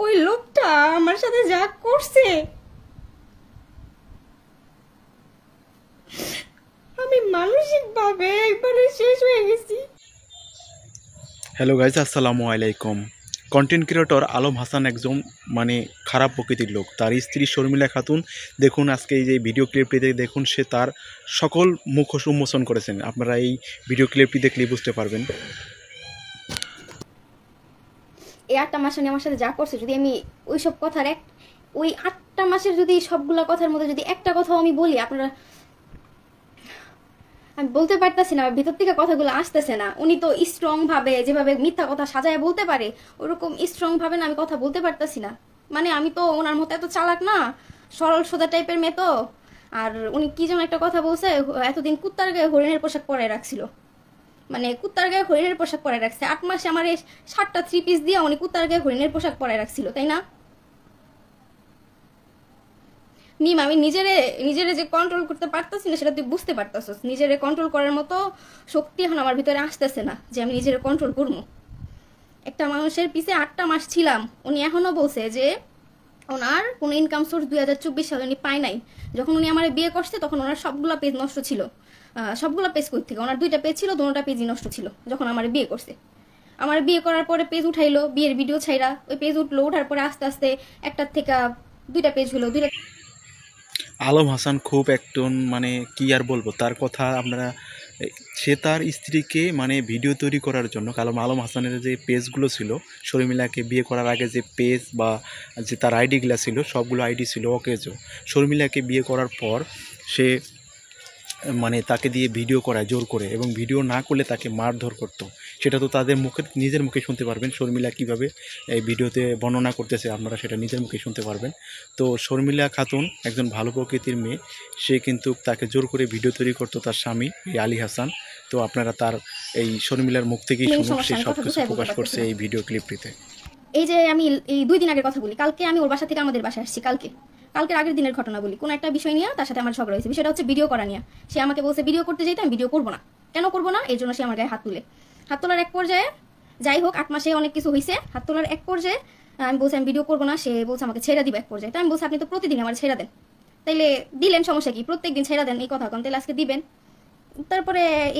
ওই লোকটা আমার সাথে যা করছে আমি মানসিকভাবে একবারে শেষ হয়ে গেছি। হ্যালো গাইজ, আসসালামু আলাইকুম। কন্টেন্ট ক্রিয়েটর আলম হাসান একজন খারাপ প্রকৃতির লোক। তার স্ত্রী শর্মিলা খাতুন, দেখুন আজকে এই যে ভিডিও ক্লিপটিতে দেখুন, সে তার সকল মুখ উন্মোচন করেছেন। আপনারা এই ভিডিও ক্লিপটি দেখলেই বুঝতে পারবেন। এই 8টা মাস আমার সাথে যা করছে, যদি আমি ওইসব কথার ওই 8টা মাসের যদি সবগুলা কথার মধ্যে যদি একটা কথাও আমি বলি, আপনারা, আমি বলতে পারতেছি না, ভিতর থেকে কথাগুলো আসতেছে না। উনি তো স্ট্রং ভাবে, যেভাবে মিথ্যা কথা সাজায় বলতে পারে, ওরকম স্ট্রং ভাবে না আমি কথা বলতে পারতেছি না। আমি তো ওনার মতো এত চালাক না, সরল সোজা টাইপের মেয়ে তো। আর উনি কি যেন একটা কথা বলছে, এতদিন কুত্তার গায়ে হরিণের পোশাক পরে রাখছিল। কুত্তার গায়ে হরিণের পোশাক পরে রাখছে 8 মাসে। আমার এই 7টা 3 পিস দিয়ে উনি কুত্তার গায়ে হরিণের পোশাক পরে রাখছিল, তাই না? মিম, আমি নিজেরে যে কন্ট্রোল করতে পারতেছি না সেটা তুই বুঝতে পারতেছস। নিজেরে কন্ট্রোল করার মতো শক্তি এখন আমার ভিতরে আসতেছে না যে আমি নিজেরে কন্ট্রোল করবো। একটা মানুষের পিছে 8টা মাস ছিলাম। উনি এখনো বলছে যে ওনার কোনো ইনকাম সোর্স 2024 সালে উনি পায় নাই। যখন উনি আমার বিয়ে করছে তখন ওনার সবগুলা পেজ নষ্ট ছিল। সবগুলা পেজ কই থেকে, ওনার 2টা পেজ ছিল, দুটোটা পেজই নষ্ট ছিল যখন আমার বিয়ে করছে। আমার বিয়ে করার পরে পেজ উঠাইলো, বিয়ের ভিডিও ছাইরা ওই পেজ উঠলো, ওঠার পরে আস্তে আস্তে একটার থেকে 2টা পেজ হলো। আলম হাসান খুব একজন কি আর বলবো তার কথা। আপনারা, সে তার স্ত্রীকে ভিডিও তৈরি করার জন্য, কারণ আলম হাসানের যে পেজগুলো ছিল, শর্মিলাকে বিয়ে করার আগে যে পেজ বা যে তার আইডিগুলো ছিল, সবগুলো আইডি ছিল অকেজো। শর্মিলাকে বিয়ে করার পর সে তাকে দিয়ে ভিডিও করায় জোর করে, এবং ভিডিও না করলে তাকে মারধর করতো। সেটা তো তাদের নিজের মুখে শুনতে পারবেন। শর্মিলা কীভাবে এই ভিডিওতে বর্ণনা করতেছে, আপনারা সেটা নিজের মুখে শুনতে পারবেন। তো শর্মিলা খাতুন একজন ভালো প্রকৃতির মেয়ে। সে কিন্তু তাকে জোর করে ভিডিও তৈরি করতো তার স্বামী এই আলী হাসান। তো আপনারা তার এই শর্মিলার মুখ থেকেই শুনুন, সে সব কিছু প্রকাশ করছে এই ভিডিও ক্লিপটিতে। এই যে আমি এই 2 দিন আগের কথা বলি, কালকে আমি ওর বাসা থেকে আমাদের বাসায় আসছি। কালকের আগের দিনের ঘটনা বলি। কোন একটা বিষয় নিয়ে তার সাথে আমার ঝগড়া হয়েছে। বিষয়টা হচ্ছে ভিডিও করা নিয়ে। সে আমাকে বলছে ভিডিও করতে যেতে, আমি ভিডিও করবো না। কেন করবো না, এর জন্য সে আমার গায়ে হাত তোলার এক পর্যায়ে, যাই হোক 8 মাসে অনেক কিছু হয়েছে। হাত তোলার এক পর্যায়ে আমি বলছি আমি ভিডিও করবো না। সে বলছে আমাকে ছেড়ে দিবে এক পর্যায়ে। তাই আমি বলছি আপনি তো প্রতিদিন আমার ছেড়ে দেন, তাইলে দিলেন, সমস্যা কি? প্রত্যেকদিন ছেড়ে দেন এই কথা কোন, তাহলে আজকে দিবেন। তারপরে এই